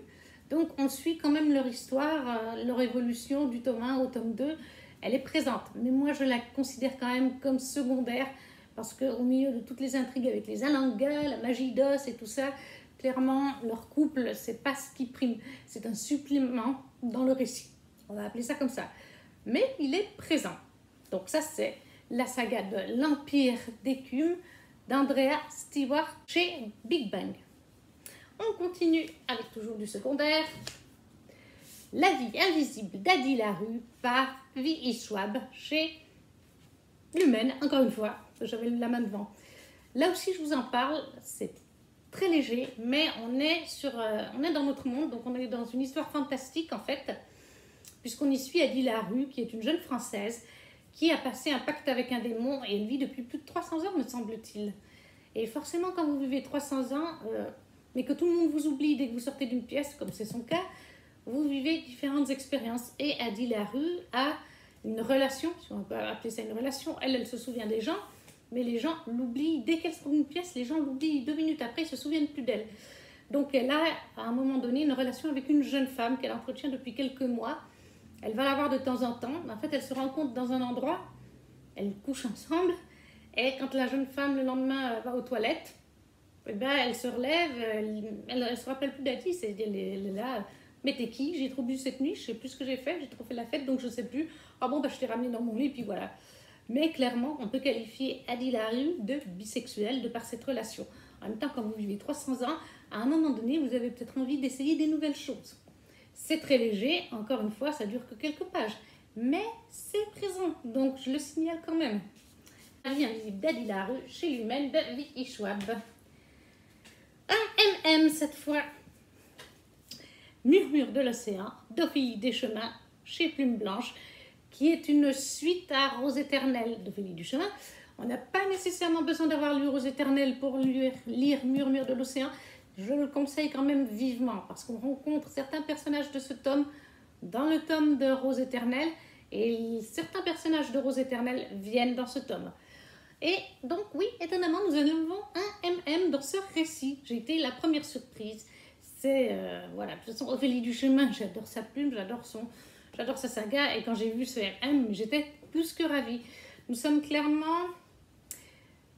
Donc, on suit quand même leur histoire, leur évolution du tome 1 au tome 2. Elle est présente, mais moi, je la considère quand même comme secondaire parce qu'au milieu de toutes les intrigues avec les Alangas, la magie d'os et tout ça, clairement, leur couple, c'est pas ce qui prime. C'est un supplément dans le récit. On va appeler ça comme ça. Mais il est présent. Donc ça, c'est la saga de l'Empire d'écume d'Andrea Stewart chez Big Bang. On continue avec toujours du secondaire. La vie invisible d'Adi Larue par V.E. Schwab chez Lumen, encore une fois, j'avais la main devant. Là aussi, je vous en parle, c'est très léger, mais on est dans notre monde, donc on est dans une histoire fantastique en fait, puisqu'on y suit Adi Larue, qui est une jeune Française, qui a passé un pacte avec un démon et elle vit depuis plus de 300 ans, me semble-t-il. Et forcément, quand vous vivez 300 ans, mais que tout le monde vous oublie dès que vous sortez d'une pièce, comme c'est son cas, vous vivez différentes expériences. Et Adi Larue a une relation, si on peut appeler ça une relation, elle se souvient des gens, mais les gens l'oublient. Dès qu'elle sort d'une pièce, les gens l'oublient 2 minutes après, ils ne se souviennent plus d'elle. Donc elle a, à un moment donné, une relation avec une jeune femme qu'elle entretient depuis quelques mois. Elle va la voir de temps en temps. En fait, elle se rencontre dans un endroit, elles couchent ensemble, et quand la jeune femme, le lendemain, va aux toilettes, eh ben, elle se relève, elle ne se rappelle plus d'Adi, elle est là, mais t'es qui? J'ai trop bu cette nuit, je ne sais plus ce que j'ai fait, j'ai trop fait la fête, donc je ne sais plus. Ah bon, ben, je t'ai ramené dans mon lit, puis voilà. Mais clairement, on peut qualifier Adi Larue de bisexuelle de par cette relation. En même temps, quand vous vivez 300 ans, à un moment donné, vous avez peut-être envie d'essayer des nouvelles choses. C'est très léger, encore une fois, ça dure que quelques pages. Mais c'est présent, donc je le signale quand même. La vie invisible d'Adi Larue chez l'humaine de Vicky Schwab. Un MM cette fois. Murmure de l'océan, d'Ophélie Deschemins chez Plume Blanche, qui est une suite à Rose éternelle d'Ophélie Deschemins. On n'a pas nécessairement besoin d'avoir lu Rose éternelle pour lire Murmure de l'océan. Je le conseille quand même vivement parce qu'on rencontre certains personnages de ce tome dans le tome de Rose éternelle et certains personnages de Rose éternelle viennent dans ce tome. Et donc oui, étonnamment, nous avons un MM dans ce récit. J'ai été la première surprise. C'est, voilà, de toute façon, Ophélie Deschemins, j'adore sa plume, j'adore sa saga. Et quand j'ai vu ce MM, j'étais plus que ravie. Nous sommes clairement...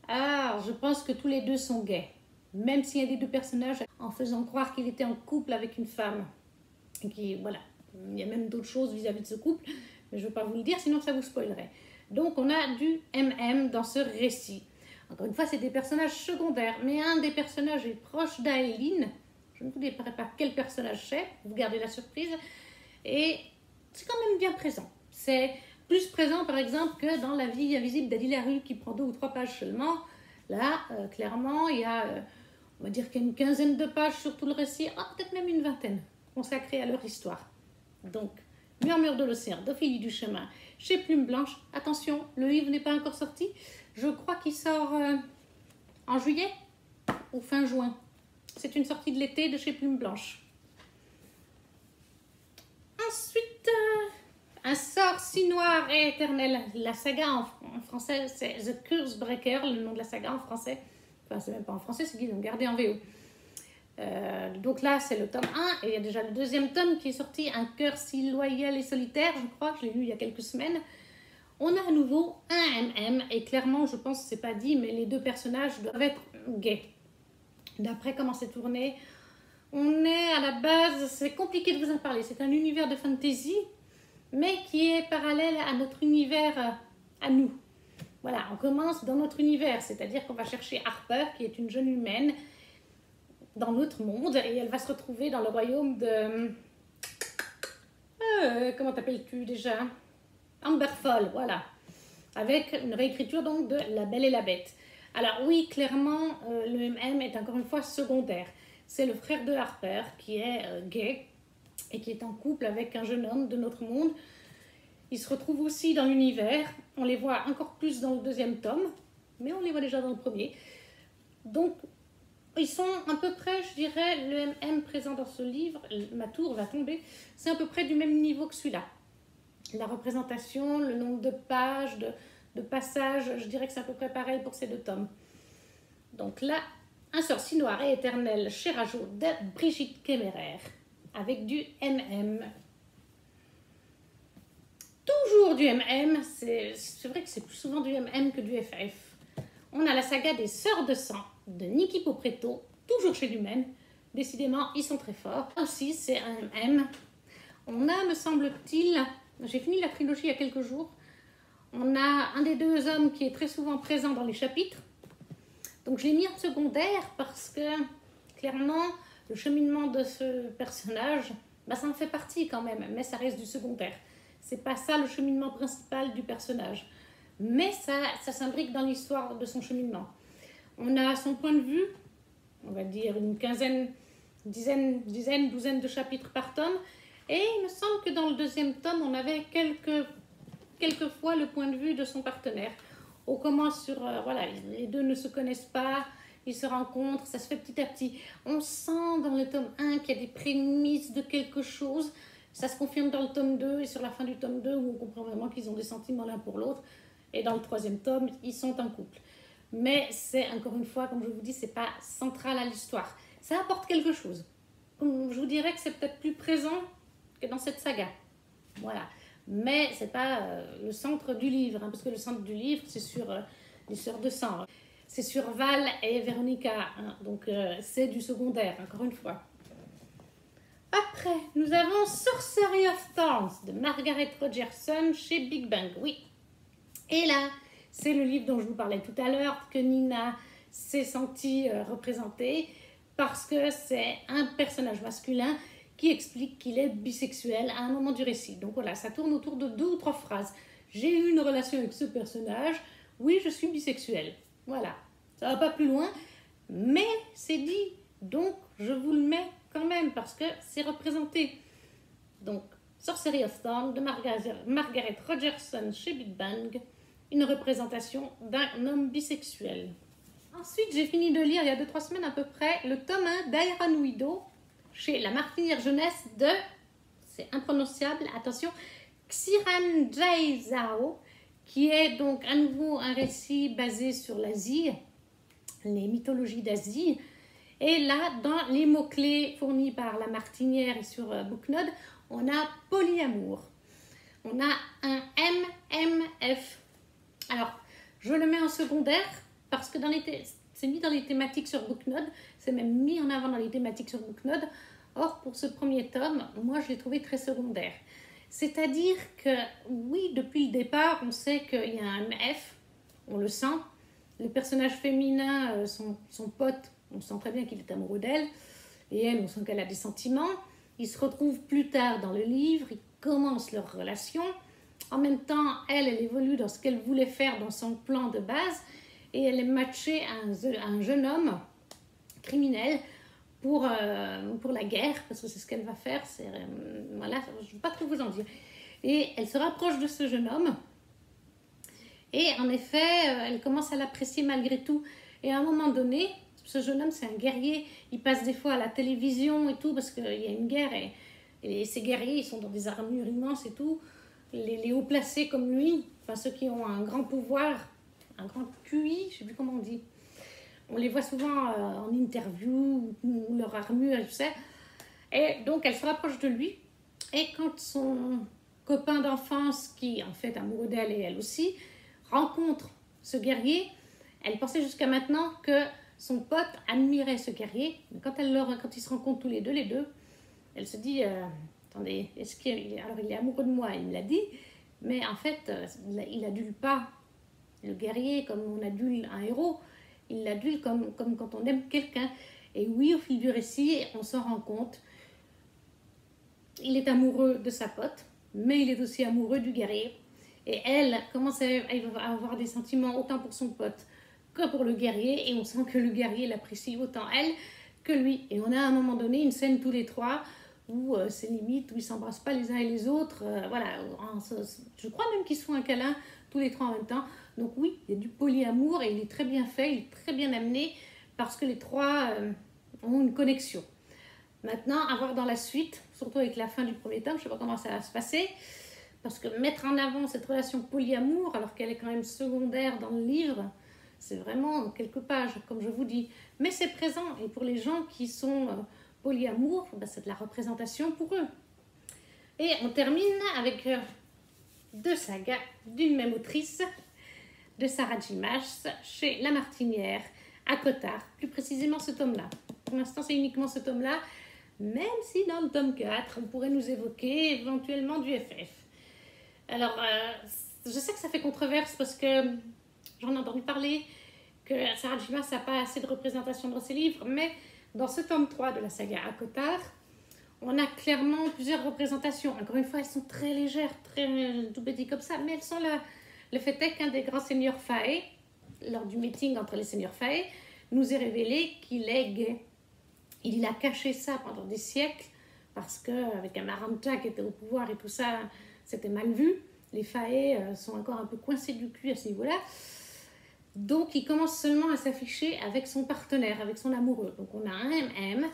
Ah, je pense que tous les deux sont gays. Même s'il y a des deux personnages, en faisant croire qu'il était en couple avec une femme. Et qui, voilà, il y a même d'autres choses vis-à-vis de ce couple, mais je ne veux pas vous le dire, sinon ça vous spoilerait. Donc on a du MM dans ce récit. Encore une fois, c'est des personnages secondaires, mais un des personnages est proche d'Aéline. Je ne vous dirai pas quel personnage c'est, vous gardez la surprise. Et c'est quand même bien présent. C'est plus présent, par exemple, que dans La vie invisible d'Adi Larue, qui prend 2 ou 3 pages seulement. Là, clairement, il y a, on va dire qu'il y a une quinzaine de pages sur tout le récit, peut-être même une vingtaine, consacrées à leur histoire. Donc, Murmure de l'océan, d'Ophélie Deschemins, chez Plume Blanche. Attention, le livre n'est pas encore sorti. Je crois qu'il sort en juillet ou fin juin. C'est une sortie de l'été de chez Plume Blanche. Ensuite, un sort si noir et éternel. La saga en français, c'est The Curse Breaker, le nom de la saga en français. Enfin, c'est même pas en français, c'est qu'ils ont gardé en VO. Donc là, c'est le tome 1, et il y a déjà le 2e tome qui est sorti, Un cœur si loyal et solitaire, je crois, je l'ai lu il y a quelques semaines. On a à nouveau un MM, et clairement, je pense que c'est pas dit, mais les deux personnages doivent être gays. D'après comment c'est tourné, on est à la base, c'est compliqué de vous en parler, c'est un univers de fantasy, mais qui est parallèle à notre univers, à nous. Voilà, on commence dans notre univers, c'est-à-dire qu'on va chercher Harper, qui est une jeune humaine, dans notre monde, et elle va se retrouver dans le royaume de... comment t'appelles-tu déjà? Amberfall, voilà. Avec une réécriture donc de La Belle et la Bête. Alors oui, clairement, le MM est encore une fois secondaire. C'est le frère de Harper qui est gay et qui est en couple avec un jeune homme de notre monde. Ils se retrouvent aussi dans l'univers. On les voit encore plus dans le 2e tome, mais on les voit déjà dans le 1er. Donc, ils sont à peu près, je dirais, le MM présent dans ce livre, ma tour va tomber, c'est à peu près du même niveau que celui-là. La représentation, le nombre de pages, de passages, je dirais que c'est à peu près pareil pour ces 2 tomes. Donc là, Un sort si noir et éternel chez Rajo de Brigitte Kéméraire, avec du MM. Toujours du MM, c'est vrai que c'est plus souvent du MM que du FF. On a la saga des Sœurs de sang de Niki Popretto, toujours chez l'Humaine. Décidément, ils sont très forts. Là aussi, c'est un MM. On a, me semble-t-il, j'ai fini la trilogie il y a quelques jours, on a un des 2 hommes qui est très souvent présent dans les chapitres. Donc, je l'ai mis en secondaire parce que, clairement, le cheminement de ce personnage, ça en fait partie quand même, mais ça reste du secondaire. C'est pas ça le cheminement principal du personnage. Mais ça s'imbrique dans l'histoire de son cheminement. On a son point de vue, on va dire une douzaine de chapitres par tome. Et il me semble que dans le 2e tome, on avait quelquefois le point de vue de son partenaire. On commence sur, voilà, les deux ne se connaissent pas, ils se rencontrent, ça se fait petit à petit. On sent dans le tome 1 qu'il y a des prémices de quelque chose. Ça se confirme dans le tome 2 et sur la fin du tome 2 où on comprend vraiment qu'ils ont des sentiments l'un pour l'autre. Et dans le 3e tome, ils sont en couple. Mais c'est, encore une fois, comme je vous dis, c'est pas central à l'histoire. Ça apporte quelque chose. Je vous dirais que c'est peut-être plus présent que dans cette saga. Voilà. Mais c'est pas le centre du livre, hein, parce que le centre du livre, c'est sur les sœurs de sang. C'est sur Val et Véronica. Hein, donc c'est du secondaire, encore une fois. Après, nous avons Sorcery of Thorns de Margaret Rogerson chez Big Bang. Oui. Et là, c'est le livre dont je vous parlais tout à l'heure, que Nina s'est sentie représentée, parce que c'est un personnage masculin qui explique qu'il est bisexuel à un moment du récit. Donc voilà, ça tourne autour de 2 ou 3 phrases. J'ai eu une relation avec ce personnage, oui, je suis bisexuel. Voilà, ça va pas plus loin, mais c'est dit, donc je vous le mets quand même, parce que c'est représenté. Donc, Sorcery of Thorns de Margaret Rogerson chez Big Bang, une représentation d'un homme bisexuel. Ensuite, j'ai fini de lire, il y a 2-3 semaines à peu près, le tome 1 d'Iron Widow, chez La Martinière Jeunesse de, c'est imprononciable, attention, Xiran Jai Zhao, qui est donc à nouveau un récit basé sur l'Asie, les mythologies d'Asie. Et là, dans les mots-clés fournis par La Martinière et sur Booknode, on a polyamour. On a un MMF. Alors, je le mets en secondaire parce que c'est mis dans les thématiques sur Booknode, c'est même mis en avant dans les thématiques sur Booknode. Or, pour ce premier tome, moi, je l'ai trouvé très secondaire. C'est-à-dire que, oui, depuis le départ, on sait qu'il y a un MF, on le sent. Le personnage féminin, son pote, on sent très bien qu'il est amoureux d'elle. Et elle, on sent qu'elle a des sentiments. Ils se retrouvent plus tard dans le livre, ils commencent leur relation. En même temps, elle évolue dans ce qu'elle voulait faire dans son plan de base. Et elle est matchée à un jeune homme criminel pour la guerre, parce que c'est ce qu'elle va faire. Voilà, je ne vais pas trop vous en dire. Et elle se rapproche de ce jeune homme. Et en effet, elle commence à l'apprécier malgré tout. Et à un moment donné, ce jeune homme, c'est un guerrier. Il passe des fois à la télévision et tout, parce qu'il y a une guerre. Et ces guerriers, ils sont dans des armures immenses et tout. Les hauts placés comme lui, enfin ceux qui ont un grand pouvoir, un grand QI, je ne sais plus comment on dit. On les voit souvent en interview, ou leur armure, je sais. Et donc, elle se rapproche de lui. Et quand son copain d'enfance, qui en fait amoureux d'elle et elle aussi, rencontre ce guerrier, elle pensait jusqu'à maintenant que son pote admirait ce guerrier. Mais quand ils se rencontrent tous les deux, elle se dit, attendez, alors il est amoureux de moi, il me l'a dit, mais en fait, il adule pas le guerrier comme on adule un héros, il l'adule comme quand on aime quelqu'un. Et oui, au fil du récit, on s'en rend compte, il est amoureux de sa pote, mais il est aussi amoureux du guerrier. Et elle commence à avoir des sentiments autant pour son pote que pour le guerrier, et on sent que le guerrier l'apprécie autant elle que lui. Et on a à un moment donné une scène tous les trois où c'est limite, où ils ne s'embrassent pas les uns et les autres. Voilà, je crois même qu'ils se font un câlin tous les trois en même temps. Donc oui, il y a du polyamour et il est très bien fait, il est très bien amené parce que les trois ont une connexion. Maintenant, à voir dans la suite, surtout avec la fin du premier tome, je ne sais pas comment ça va se passer, parce que mettre en avant cette relation polyamour, alors qu'elle est quand même secondaire dans le livre, c'est vraiment quelques pages, comme je vous dis. Mais c'est présent, et pour les gens qui sont polyamour, ben c'est de la représentation pour eux. Et on termine avec 2 sagas d'une même autrice, de Sarah J. Maas, chez La Martinière, à Cotard, plus précisément ce tome-là. Pour l'instant, c'est uniquement ce tome-là, même si dans le tome 4, on pourrait nous évoquer éventuellement du FF. Alors, je sais que ça fait controverse parce que j'en ai entendu parler, que Sarah J. Maas n'a pas assez de représentation dans ses livres, mais dans ce tome 3 de la saga à Cotard, on a clairement plusieurs représentations. Encore une fois, elles sont très légères, très tout petites comme ça, mais elles sont là. Le fait est qu'un des grands seigneurs Fae, lors du meeting entre les seigneurs Fae, nous est révélé qu'il est gay. Il a caché ça pendant des siècles, parce qu'avec un Maramta qui était au pouvoir et tout ça, c'était mal vu. Les Fae sont encore un peu coincés du cul à ce niveau-là. Donc il commence seulement à s'afficher avec son partenaire, avec son amoureux. Donc on a un MM,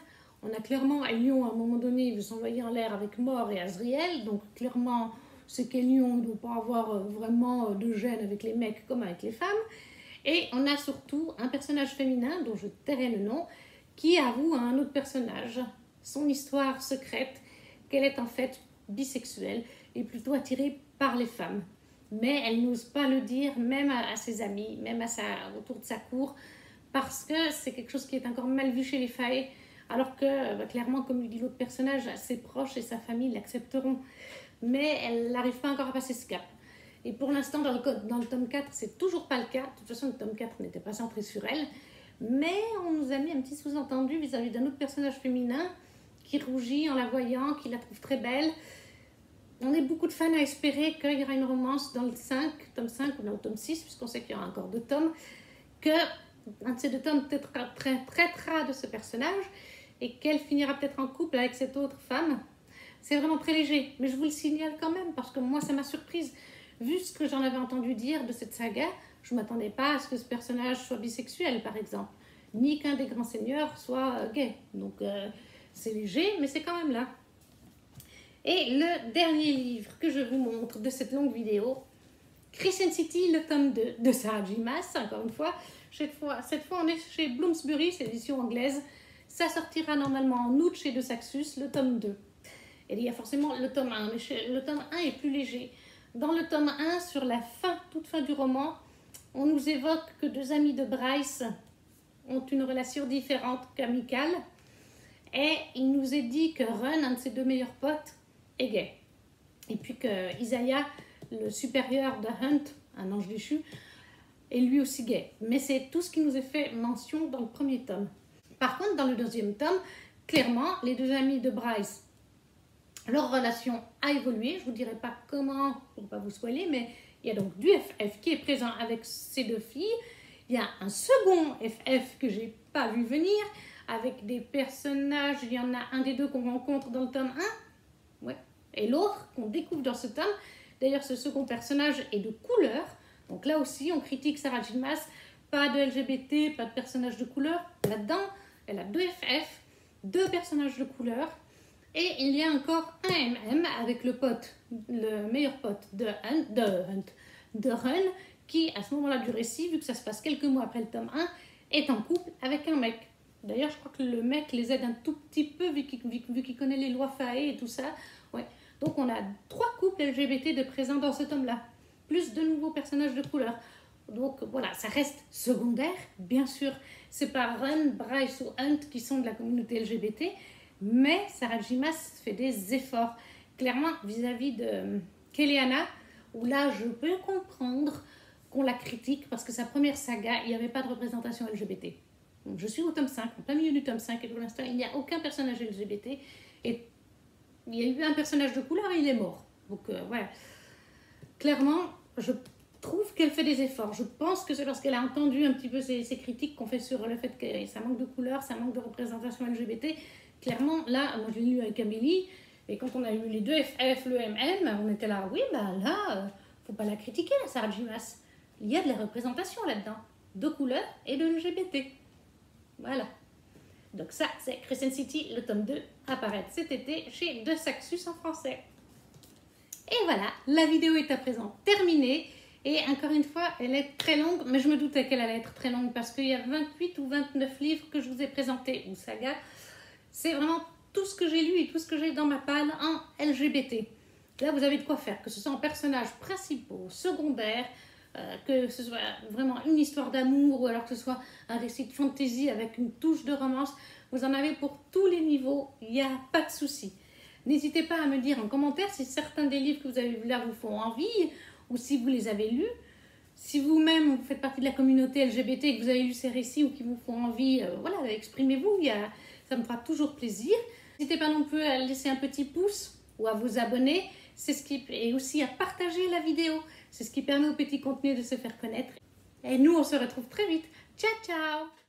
on a clairement Lion à un moment donné, il veut s'envoyer en l'air avec Mor et Azriel. Donc clairement, c'est qu'Elion ne doit pas avoir vraiment de gêne avec les mecs comme avec les femmes. Et on a surtout un personnage féminin, dont je tairai le nom, qui avoue à un autre personnage son histoire secrète, qu'elle est en fait bisexuelle et plutôt attirée par les femmes. Mais elle n'ose pas le dire, même à ses amis, même autour de sa cour, parce que c'est quelque chose qui est encore mal vu chez les Fae, alors que, clairement, comme lui dit l'autre personnage, ses proches et sa famille l'accepteront. Mais elle n'arrive pas encore à passer ce cap. Et pour l'instant, dans le tome 4, c'est toujours pas le cas. De toute façon, le tome 4 n'était pas centré sur elle. Mais on nous a mis un petit sous-entendu vis-à-vis d'un autre personnage féminin qui rougit en la voyant, qui la trouve très belle. On est beaucoup de fans à espérer qu'il y aura une romance dans le tome 5 ou dans le tome 6, puisqu'on sait qu'il y aura encore 2 tomes, qu'un de ces 2 tomes traitera de ce personnage et qu'elle finira peut-être en couple avec cette autre femme. C'est vraiment très léger, mais je vous le signale quand même parce que moi ça m'a surprise. Vu ce que j'en avais entendu dire de cette saga, je ne m'attendais pas à ce que ce personnage soit bisexuel par exemple, ni qu'un des grands seigneurs soit gay. Donc c'est léger, mais c'est quand même là. Et le dernier livre que je vous montre de cette longue vidéo, Crescent City, le tome 2 de Sarah J. Maas, encore une fois. Cette fois on est chez Bloomsbury, c'est l'édition anglaise. Ça sortira normalement en août chez De Saxus, le tome 2. Et il y a forcément le tome 1, mais le tome 1 est plus léger. Dans le tome 1, sur la toute fin du roman, on nous évoque que 2 amis de Bryce ont une relation différente qu'amicale. Et il nous est dit que Run, un de ses 2 meilleurs potes, est gay. Et puis que Isaiah, le supérieur de Hunt, un ange déchu, est lui aussi gay. Mais c'est tout ce qui nous est fait mention dans le premier tome. Par contre, dans le 2e tome, clairement, les 2 amis de Bryce, leur relation a évolué. Je ne vous dirai pas comment, pour ne pas vous spoiler, mais il y a donc du FF qui est présent avec ces 2 filles. Il y a un second FF que je n'ai pas vu venir, avec des personnages. Il y en a un des 2 qu'on rencontre dans le tome 1, ouais, et l'autre qu'on découvre dans ce tome. D'ailleurs, ce second personnage est de couleur. Donc là aussi, on critique Sarah J. Maas. Pas de LGBT, pas de personnage de couleur. Là-dedans, elle a 2 FF, 2 personnages de couleur. Et il y a encore un MM avec le meilleur pote de Run, qui, à ce moment-là du récit, vu que ça se passe quelques mois après le tome 1, est en couple avec un mec. D'ailleurs, je crois que le mec les aide un tout petit peu, vu qu'il connaît les lois Fae et tout ça. Ouais. Donc, on a 3 couples LGBT de présents dans ce tome-là, plus de nouveaux personnages de couleur. Donc, voilà, ça reste secondaire. Bien sûr, c'est pas Run, Bryce ou Hunt qui sont de la communauté LGBT, mais Sarah J. Maas fait des efforts, clairement, vis-à-vis de Keleana, où là, je peux comprendre qu'on la critique, parce que sa première saga, il n'y avait pas de représentation LGBT. Donc, je suis au tome 5, en plein milieu du tome 5, et pour l'instant, il n'y a aucun personnage LGBT, et il y a eu un personnage de couleur et il est mort. Donc, voilà. Clairement, je trouve qu'elle fait des efforts. Je pense que c'est parce qu'elle a entendu un petit peu ces critiques qu'on fait sur le fait que ça manque de couleur, ça manque de représentation LGBT. Clairement, là, moi je l'ai lu avec Amélie, et quand on a eu les 2 FF, le MM, on était là, oui, bah là, faut pas la critiquer, la Sarah J. Maas. Il y a de la représentation là-dedans, de couleur et de LGBT. Voilà. Donc ça, c'est Crescent City, le tome 2, apparaître cet été chez De Saxus en français. Et voilà, la vidéo est à présent terminée. Et encore une fois, elle est très longue, mais je me doutais qu'elle allait être très longue parce qu'il y a 28 ou 29 livres que je vous ai présentés, ou sagas. C'est vraiment tout ce que j'ai lu et tout ce que j'ai dans ma palle en LGBT. Là, vous avez de quoi faire, que ce soit en personnages principaux, secondaires, que ce soit vraiment une histoire d'amour ou alors que ce soit un récit de fantasy avec une touche de romance. Vous en avez pour tous les niveaux, il n'y a pas de souci. N'hésitez pas à me dire en commentaire si certains des livres que vous avez vus là vous font envie ou si vous les avez lus. Si vous-même vous faites partie de la communauté LGBT et que vous avez lu ces récits ou qui vous font envie, voilà, exprimez-vous, ça me fera toujours plaisir. N'hésitez pas non plus à laisser un petit pouce ou à vous abonner, et aussi à partager la vidéo. C'est ce qui permet au petit contenu de se faire connaître. Et nous, on se retrouve très vite. Ciao, ciao!